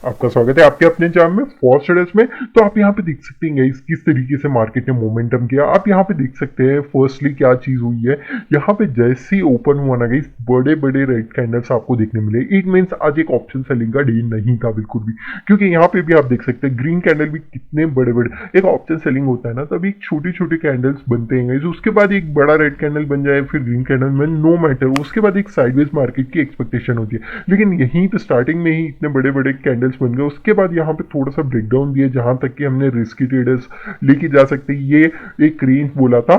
आपका स्वागत है आपके अपने चैनल में फॉर स्टडीज में। तो आप यहाँ पे देख सकते हैं गाइस किस तरीके से मार्केट ने मोमेंटम किया। आप यहाँ पे देख सकते हैं फर्स्टली क्या चीज हुई है। यहाँ पे जैसे ही ओपन हुआ ना गाइस, बड़े बड़े रेड कैंडल्स आपको देखने मिले। इट मीन्स आज एक ऑप्शन सेलिंग का डे नहीं था बिल्कुल भी, क्योंकि यहाँ पे भी आप देख सकते हैं ग्रीन कैंडल भी कितने बड़े बड़े। एक ऑप्शन सेलिंग होता है ना, तभी छोटे छोटे कैंडल्स बनते हैं गाइस, उसके बाद एक बड़ा रेड कैंडल बन जाए, फिर ग्रीन कैंडल में नो मैटर, उसके बाद एक साइडवेज मार्केट की एक्सपेक्टेशन होती है। लेकिन यहीं पे स्टार्टिंग में ही इतने बड़े बड़े कैंडल्स बन गए। उसके बाद यहाँ पे थोड़ा सा ब्रेकडाउन दिया, जहां तक कि हमने रिस्की ट्रेडर्स लेके जा सकते, ये एक रेंज बोला था।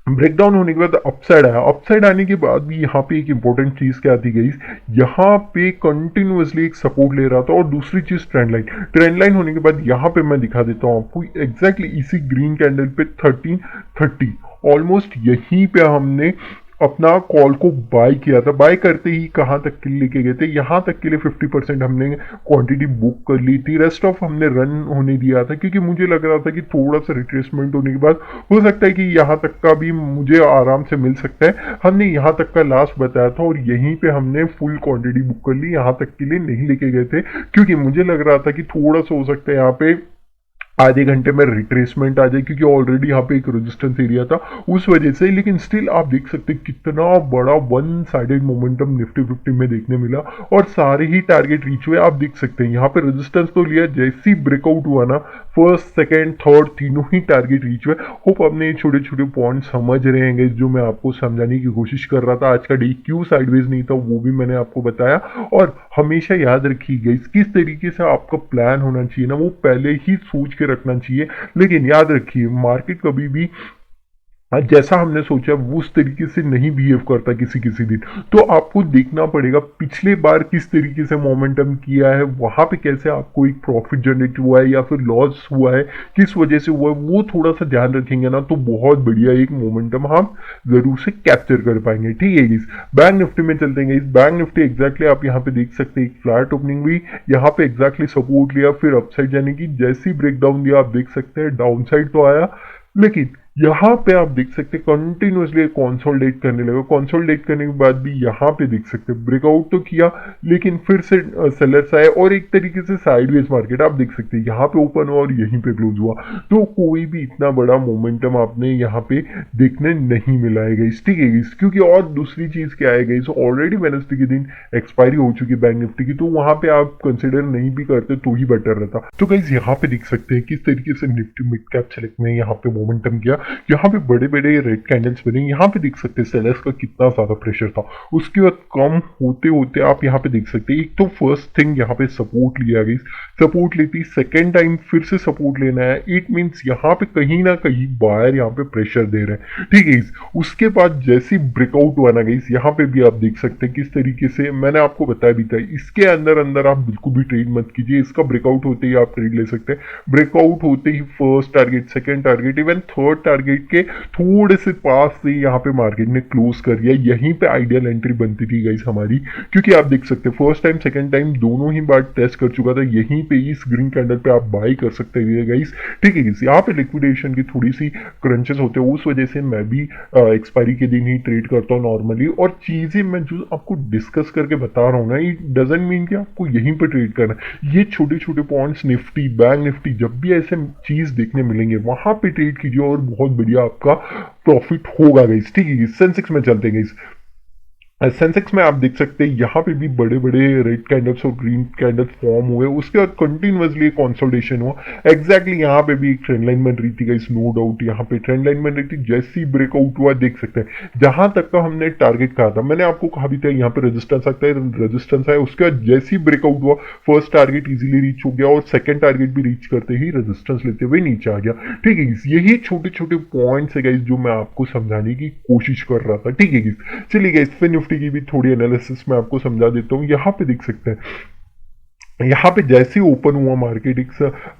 ब्रेकडाउन होने के बाद अपसाइड आया। अपसाइड आने के बाद भी यहाँ पे एक इंपॉर्टेंट चीज क्या थी गाइस, यहाँ पे कंटिन्यूअसली एक सपोर्ट ले रहा था। और दूसरी चीज ट्रेंड लाइन होने के बाद यहाँ पे मैं दिखा देता हूँ आपको एग्जैक्टली इसी ग्रीन कैंडल पे 1330 ऑलमोस्ट यहीं पे हमने अपना कॉल को बाय किया था। बाय करते ही कहाँ तक के लिए लेके गए थे, यहाँ तक के लिए 50% हमने क्वांटिटी बुक कर ली थी। रेस्ट ऑफ हमने रन होने दिया था, क्योंकि मुझे लग रहा था कि थोड़ा सा रिट्रेसमेंट होने के बाद हो सकता है कि यहाँ तक का भी मुझे आराम से मिल सकता है। हमने यहाँ तक का लास्ट बताया था और यहीं पे हमने फुल क्वांटिटी बुक कर ली। यहाँ तक के लिए नहीं लेके गए थे, क्योंकि मुझे लग रहा था कि थोड़ा सा हो सकता है यहाँ पे आधे घंटे में रिट्रेसमेंट आ जाए, क्योंकि ऑलरेडी यहाँ पे एक रेजिस्टेंस एरिया था उस वजह से। लेकिन स्टिल आप देख सकते हैं कितना बड़ा वन साइडेड मोमेंटम निफ्टी 50 में देखने मिला और सारे ही टारगेट रीच हुए। आप देख सकते हैं यहाँ पे रेजिस्टेंस तो लिया, जैसे ही ब्रेकआउट हुआ ना फर्स्ट सेकेंड थर्ड तीनों ही टारगेट रीच हुए। होप अपने छोटे छोटे पॉइंट समझ रहे हैं जो मैं आपको समझाने की कोशिश कर रहा था। आज का डे क्यों साइडवेज नहीं था वो भी मैंने आपको बताया। और हमेशा याद रखिएगा किस तरीके से आपका प्लान होना चाहिए ना, वो पहले ही सोच के रखना चाहिए। लेकिन याद रखिए मार्केट कभी भी जैसा हमने सोचा उस तरीके से नहीं बिहेव करता किसी किसी दिन। तो आपको देखना पड़ेगा पिछले बार किस तरीके से मोमेंटम किया है, वहां पे कैसे आपको एक प्रॉफिट जनरेट हुआ है या फिर लॉस हुआ है, किस वजह से हुआ है, वो थोड़ा सा ध्यान रखेंगे ना तो बहुत बढ़िया एक मोमेंटम हम जरूर से कैप्चर कर पाएंगे। ठीक है इस बैंक निफ्टी में चलते हैं। इस बैंक निफ्टी एग्जैक्टली आप यहाँ पे देख सकते हैं एक फ्लैट ओपनिंग हुई, यहाँ पे एग्जैक्टली सपोर्ट लिया, फिर अपसाइड जाने की जैसी ब्रेकडाउन दिया आप देख सकते हैं डाउन साइड तो आया। लेकिन यहाँ पे आप देख सकते हैं कंटिन्यूसली कंसोलिडेट करने लगा। कंसोलिडेट करने के बाद भी यहाँ पे देख सकते हैं ब्रेकआउट तो किया, लेकिन फिर से सेलर्स आए और एक तरीके से साइडवेज मार्केट आप देख सकते हैं यहाँ पे ओपन हुआ और यहीं पे क्लोज हुआ। तो कोई भी इतना बड़ा मोमेंटम आपने यहाँ पे देखने नहीं मिला है गाइस। ठीक है गाइस, क्योंकि और दूसरी चीज क्या है गाइस, ऑलरेडी वेडनेसडे के दिन एक्सपायरी हो चुकी है बैंक निफ्टी की, तो वहां पे आप कंसिडर नहीं भी करते तो ही बेटर रहता। तो गाइस यहाँ पे देख सकते हैं किस तरीके से निफ्टी मिड कैप सेलेक्ट में यहाँ पे मोमेंटम किया। यहाँ पे बड़े बड़े रेड कैंडल्स बने, यहाँ पे देख सकते हैं सेलर्स का कितना ज्यादा प्रेशर था। उसके बाद कम होते होते आप यहाँ पे देख सकते हैं एक तो फर्स्ट थिंग यहाँ पे सपोर्ट लिया गई, सपोर्ट लेती सेकेंड टाइम फिर से सपोर्ट लेना है। इट मीन्स यहाँ पे कहीं ना कहीं बायर यहाँ पे प्रेशर दे रहे हैं। ठीक है, उसके बाद जैसी ब्रेकआउट हुआ ना गई, यहाँ पे भी आप देख सकते हैं किस तरीके से मैंने आपको बताया भी था। इसके अंदर अंदर आप बिल्कुल भी ट्रेड मत कीजिए, इसका ब्रेकआउट होते ही आप ट्रेड ले सकते हैं। ब्रेकआउट होते ही first target second target even third target के थोड़े से पास से यहाँ पे मार्केट ने क्लोज कर दिया। यहीं पे आइडियल एंट्री बनती थी गाइस हमारी, क्योंकि आप देख सकते हैं फर्स्ट टाइम सेकंड टाइम दोनों ही बार टेस्ट कर चुका था। यहीं पे इस ग्रीन कैंडल पे आप बाई कर सकते हैं गाइस। ठीक है गाइस, यहाँ पे लिक्विडेशन की थोड़ी सी क्रंचेस होते हैं, उस वजह से मैं भी एक्सपायरी के दिन ही ट्रेड करता हूँ नॉर्मली। और चीजें मैं जो आपको डिस्कस करके बता रहा हूँ ना, इट डजंट मीन कि आपको यहीं पे ट्रेड करना। ये छोटे छोटे पॉइंट्स निफ्टी बैंक निफ्टी जब भी ऐसे चीज देखने मिलेंगे वहां पे ट्रेड कीजिए और बहुत बढ़िया आपका प्रॉफिट होगा गाइस। ठीक है, सेंसेक्स में चलते हैं गाइस। सेंसेक्स में आप देख सकते हैं यहाँ पे भी बड़े बड़े रेड कैंडल्स और ग्रीन कैंडल्स फॉर्म हुए, उसके बाद कंटिन्यूअसली कंसोलिडेशन हुआ। एग्जैक्टली यहाँ पे भी एक ट्रेंड लाइन बन रही थी गाइस, नो डाउट यहाँ पे ट्रेंड लाइन बन रही थी। जैसी ब्रेकआउट हुआ देख सकते हैं, जहां तक का हमने टारगेट कहा था, मैंने आपको कहा भी था यहाँ पे रेजिस्टेंस आता है, रेजिस्टेंस आया। उसके बाद जैसी ब्रेकआउट हुआ फर्स्ट टारगेट इजीली रीच हो गया और सेकंड टारगेट भी रीच करते ही रेजिस्टेंस लेते हुए नीचे आ गया। ठीक है, यही छोटे छोटे पॉइंट्स है गाइस जो मैं आपको समझाने की कोशिश कर रहा था। ठीक है, चलिए गाइस फिर निफ्टी की भी थोड़ी एनालिसिस मैं आपको समझा देता हूँ। यहाँ पे देख सकते हैं यहाँ पे जैसे ही ओपन हुआ मार्केट एक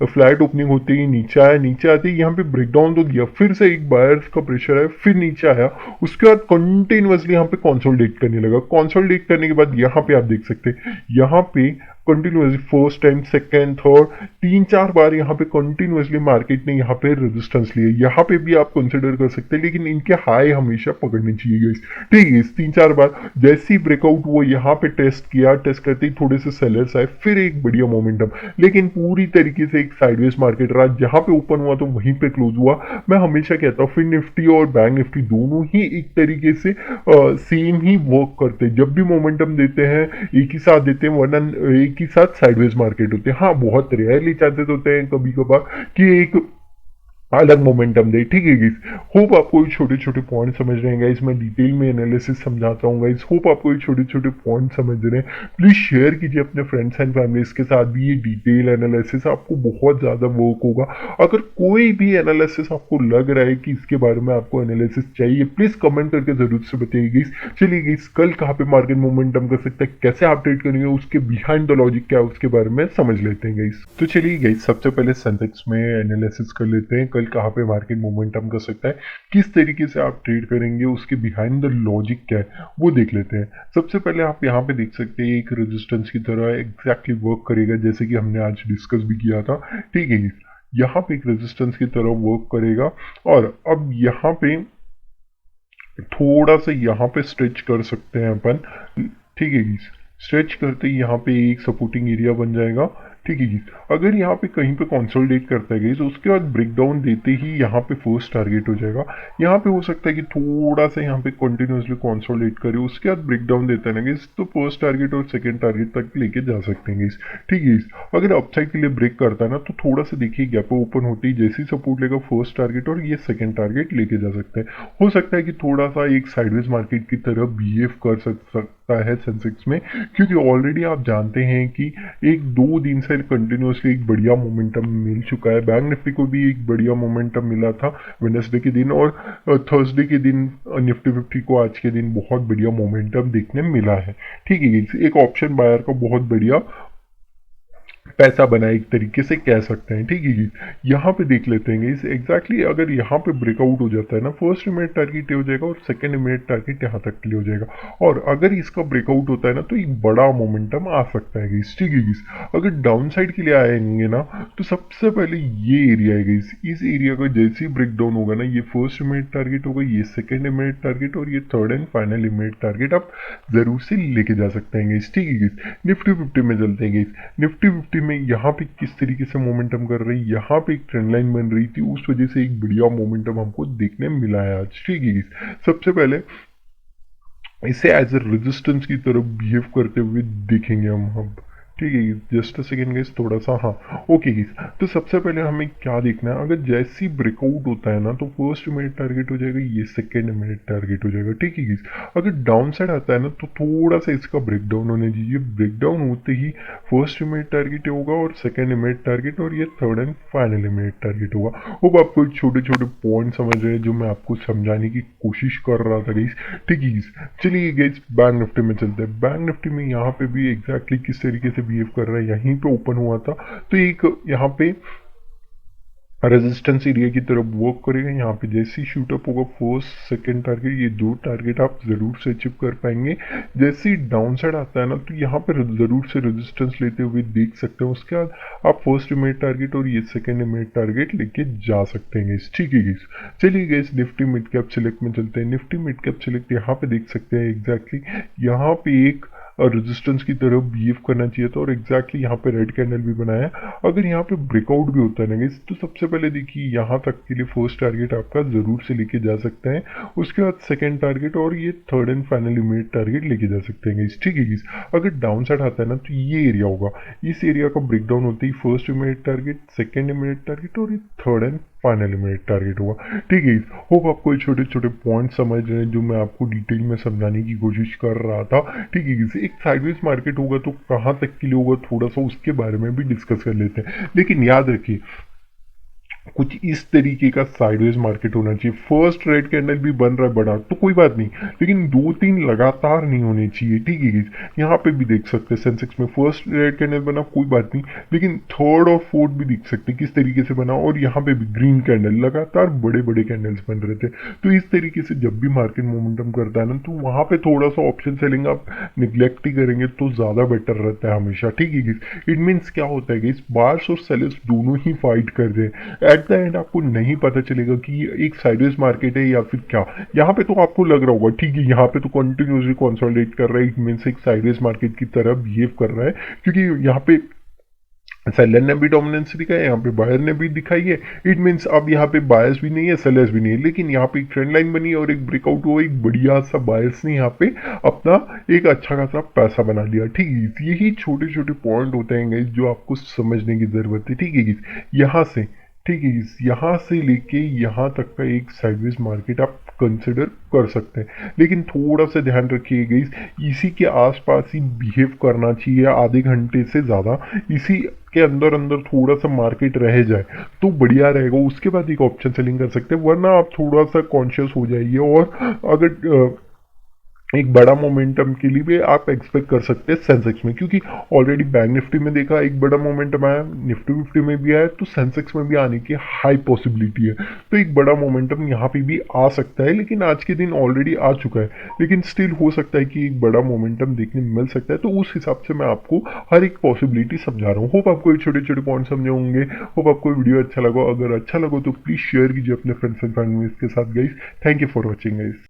फ्लैट ओपनिंग होते ही नीचे आया, नीचे आते ही यहाँ पे ब्रेकडाउन तो दिया, फिर से एक बायर्स का प्रेशर है, फिर नीचे आया। उसके बाद कंटिन्यूअसली यहाँ पे कंसोलिडेट करने लगा। कंसोलिडेट करने के बाद यहाँ पे आप देख सकते हैं यहाँ पे continuously first time, second, third, 3-4 बार यहाँ पे कंटिन्यूसली मार्केट ने यहाँ पे रेजिस्टेंस लिए, यहाँ पे भी आप कंसिडर कर सकते हैं, लेकिन इनके हाई हमेशा पकड़नी चाहिए गाइस। ठीक है, इस 3-4 बार जैसे ही ब्रेकआउट हुआ यहाँ पे टेस्ट किया, टेस्ट करते ही थोड़े से सेलर्स आए, फिर एक बढ़िया मोमेंटम, लेकिन पूरी तरीके से एक साइडवेज मार्केट रहा, जहां पे ओपन हुआ तो वहीं पे क्लोज हुआ। मैं हमेशा कहता हूँ फिर निफ्टी और बैंक निफ्टी दोनों ही एक तरीके से सेम ही वर्क करते हैं, जब भी मोमेंटम देते हैं एक ही साथ देते हैं, वरना एक ही साथ साइडवेज मार्केट होते हैं। हाँ, बहुत रेयरली चांसेस होते हैं कभी कभार कि एक अलग मोमेंटम दे। ठीक है गाइस, होप आपको ये छोटे छोटे पॉइंट समझ रहे हैं गाइस, मैं डिटेल में एनालिसिस समझाता हूँ गाइस, होप आपको ये छोटे छोटे पॉइंट समझ रहे हैं। प्लीज शेयर कीजिए अपने फ्रेंड्स एंड फैमिलीज के साथ भी ये डिटेल एनालिसिस, आपको बहुत ज्यादा वर्क होगा। अगर कोई भी एनालिसिस आपको लग रहा है कि इसके बारे में आपको एनालिसिस चाहिए, प्लीज कमेंट करके जरूर से बताइए गाइस। चलिए गाइस, कल कहाँ पे मार्केट मोमेंटम कर सकता है, कैसे आप ट्रेड करेंगे, उसके बिहाइंड द लॉजिक क्या है उसके बारे में समझ लेते हैं गाइस। तो चलिए गाइस, सबसे पहले सेंसेक्स में एनालिसिस कर लेते हैं, कल कहाँ पे मार्केट मोमेंटम कर सकता है, किस तरीके से आप ट्रेड करेंगे, उसके बिहाइंड द लॉजिक क्या है वो देख लेते हैं। सबसे पहले आप यहाँ पे देख सकते हैं एक रेजिस्टेंस की तरह एग्जैक्टली वर्क करेगा, जैसे कि हमने आज डिस्कस भी किया था। ठीक है, यहाँ पे एक रेजिस्टेंस की तरह वर्क करेगा, और अब यहाँ पे थोड़ा सा यहाँ पे स्ट्रेच कर सकते हैं अपन। ठीक है, स्ट्रेच करते ही यहाँ पे एक सपोर्टिंग एरिया बन जाएगा। ठीक है जी, अगर यहाँ पे कहीं पे कंसोलिडेट करता है तो उसके बाद ब्रेकडाउन देते ही यहाँ पे फर्स्ट टारगेट हो जाएगा। यहाँ पे हो सकता है कि थोड़ा सा यहाँ पे कंटिन्यूसली कंसोलिडेट करे, उसके बाद ब्रेकडाउन देता है ना तो फर्स्ट टारगेट और सेकंड टारगेट तक लेके जा सकते हैं। ठीक है, अगर अपसाइड के लिए ब्रेक करता है ना तो थोड़ा सा देखिए गैप ओपन होते ही जैसे ही सपोर्ट लेगा फर्स्ट टारगेट और ये सेकंड टारगेट लेके जा सकते हैं। हो सकता है कि थोड़ा सा एक साइडवेज मार्केट की तरह बिहेव कर सकता है सेंसेक्स में, क्योंकि ऑलरेडी आप जानते हैं कि 1-2 दिन से कंटिन्यूसली एक बढ़िया मोमेंटम मिल चुका है। बैंक निफ्टी को भी एक बढ़िया मोमेंटम मिला था वेडनेसडे के दिन, और थर्सडे के दिन निफ्टी 50 को आज के दिन बहुत बढ़िया मोमेंटम देखने मिला है। ठीक है, एक ऑप्शन बायर का बहुत बढ़िया पैसा बना एक तरीके से कह सकते हैं। ठीक है, यहाँ पे देख लेते हैं इस एग्जैक्टली अगर यहाँ पे ब्रेकआउट हो जाता है ना, फर्स्ट इमीडिएट टारगेट हो जाएगा और सेकंड इमीडिएट टारगेट यहाँ तक के लिए हो जाएगा, और अगर इसका ब्रेकआउट होता है ना तो एक बड़ा मोमेंटम आ सकता है। ठीक है, अगर डाउन साइड के लिए आएंगे ना तो सबसे पहले ये एरिया है, इस एरिया का जैसे ही ब्रेक डाउन होगा ना, ये फर्स्ट इमीडिएट टारगेट होगा, ये सेकेंड इमीडिएट टारगेट और ये third and final immediate target आप जरूर से लेके जा सकते हैं। ठीक है, निफ्टी 50 में चलते हैं। निफ्टी 50 में यहाँ पे किस तरीके से मोमेंटम कर रही है, यहाँ पे एक ट्रेंड लाइन बन रही थी, उस वजह से एक बढ़िया मोमेंटम हमको देखने मिला है आज। ठीक है, सबसे पहले इसे एज ए रेजिस्टेंस की तरफ बिहेव करते हुए देखेंगे हम। ठीक है, जस्ट अ सेकेंड गाइस, थोड़ा सा हाँ ओके गाइस। तो सबसे पहले हमें क्या देखना है, अगर जैसी ब्रेकआउट होता है ना तो फर्स्ट इमीडिएट टारगेट हो जाएगा, ये सेकंड इमीडिएट टारगेट हो जाएगा। ठीक है गाइस, अगर डाउन साइड आता है ना तो थोड़ा सा इसका ब्रेकडाउन होने दीजिए, ब्रेकडाउन होते ही फर्स्ट इमीडिएट टारगेट होगा और सेकंड इमीडिएट टारगेट और ये third and final immediate target होगा। होप आपको छोटे छोटे पॉइंट समझ रहे हैं जो मैं आपको समझाने की कोशिश कर रहा था गाइस। ठीक है, चलिए गाइस बैंक निफ्टी में चलते हैं। बैंक निफ्टी में यहाँ पे भी एग्जैक्टली किस तरीके से बिहेव कर रहा है, यहीं पे ओपन हुआ था तो एक यहाँ पे रेजिस्टेंस एरिया की तरफ वर्क करेगा। यहाँ पे जैसे ही शूट अप होगा फर्स्ट सेकंड टारगेट, ये 2 टारगेट आप जरूर से अचीव कर पाएंगे। जैसे ही डाउन साइड आता है ना तो यहाँ पे जरूर से रेजिस्टेंस लेते हुए देख सकते हैं, उसके बाद आप फर्स्ट इमीडिएट टारगेट और ये सेकंड इमीडिएट टारगेट लेके जा सकते हैं। ठीक है, चलिए guys Nifty mid cap select में चलते हैं। निफ्टी मिड कैप सिलेक्ट यहाँ पे देख सकते हैं एग्जैक्टली यहाँ पे एक रेजिस्टेंस की तरफ बिहेव करना चाहिए था, और एग्जैक्टली यहाँ पे रेड कैंडल भी बनाया। अगर यहाँ पे ब्रेकआउट भी होता है ना गाइस तो सबसे पहले देखिए यहाँ तक के लिए फर्स्ट टारगेट आपका जरूर से लेके जा सकते हैं, उसके बाद सेकंड टारगेट और ये third and final immediate target लेके जा सकते हैं गाइस। ठीक है गाइस, अगर डाउन साइड आता है ना तो ये एरिया होगा, इस एरिया का ब्रेकडाउन होते ही first immediate target, second immediate target और ये third and final immediate target होगा। ठीक है, होप आपको ये छोटे छोटे पॉइंट समझ रहे हैं जो मैं आपको डिटेल में समझाने की कोशिश कर रहा था। ठीक है, एक साइडवेज मार्केट होगा तो कहाँ तक के लिए होगा थोड़ा सा उसके बारे में भी डिस्कस कर लेते हैं, लेकिन याद रखिए कुछ इस तरीके का साइडवेज मार्केट होना चाहिए। फर्स्ट रेड कैंडल भी बन रहा है बड़ा तो कोई बात नहीं, लेकिन 2-3 लगातार नहीं होने चाहिए, ठीक है गाइस। यहाँ पे भी देख सकते हैं सेंसेक्स में फर्स्ट रेड कैंडल बना कोई बात नहीं, लेकिन थर्ड और फोर्थ भी देख सकते हैं किस तरीके से बना, और यहाँ पे भी ग्रीन कैंडल लगातार बड़े बड़े कैंडल्स बन रहे थे। तो इस तरीके से जब भी मार्केट मोमेंटम करता है ना, तो वहाँ पे थोड़ा सा ऑप्शन सेलिंग आप निग्लेक्ट ही करेंगे तो ज़्यादा बेटर रहता है हमेशा, ठीक है गाइस। इट मीन्स क्या होता है गाइस, बायर्स और सेलर्स दोनों ही फाइट कर रहे हैं। एट द एंड आपको नहीं पता चलेगा कि ये एक साइडवेज मार्केट है या फिर क्या। यहाँ पे तो आपको लग रहा होगा ठीक है, यहाँ पे तो कंटिन्यूसली कंसोलिडेट कर रहा है, इट मीन्स एक साइडवेज मार्केट की तरह बिहेव कर रहा है, क्योंकि यहाँ पे सेलर ने भी डोमिनेंस दिखाई है, यहाँ पे बायर ने भी दिखाई है। इट मीन्स अब यहाँ पे बायर्स भी नहीं है, सेलर्स भी नहीं है, लेकिन यहाँ पे एक ट्रेंड लाइन बनी और एक ब्रेकआउट हुआ, एक बढ़िया सा बायर्स ने यहाँ पे अपना एक अच्छा खासा पैसा बना लिया, ठीक है। यही छोटे छोटे पॉइंट होते हैं guys, जो आपको समझने की जरूरत है, ठीक है guys। यहाँ से ठीक है, यहाँ से लेके यहाँ तक का एक साइडवेज मार्केट आप कंसिडर कर सकते हैं, लेकिन थोड़ा सा ध्यान रखिए गाइस, इसी के आसपास ही बिहेव करना चाहिए आधे घंटे से ज़्यादा। इसी के अंदर अंदर थोड़ा सा मार्केट रह जाए तो बढ़िया रहेगा, उसके बाद एक ऑप्शन सेलिंग कर सकते हैं, वरना आप थोड़ा सा कॉन्शियस हो जाइए। और अगर एक बड़ा मोमेंटम के लिए भी आप एक्सपेक्ट कर सकते हैं सेंसेक्स में, क्योंकि ऑलरेडी बैंक निफ्टी में देखा एक बड़ा मोमेंटम आया, निफ्टी फिफ्टी में भी आया, तो सेंसेक्स में भी आने की हाई पॉसिबिलिटी है। तो एक बड़ा मोमेंटम यहाँ पे भी आ सकता है, लेकिन आज के दिन ऑलरेडी आ चुका है, लेकिन स्टिल हो सकता है कि एक बड़ा मोमेंटम देखने मिल सकता है। तो उस हिसाब से मैं आपको हर एक पॉसिबिलिटी समझा रहा हूँ। होप आपको ये छोटे छोटे पॉइंट समझे होंगे। होप आपको वीडियो अच्छा लगा, अगर अच्छा लगा तो प्लीज़ शेयर कीजिए अपने फ्रेंड्स एंड फैमिलीज के साथ guys. Thank you for watching guys.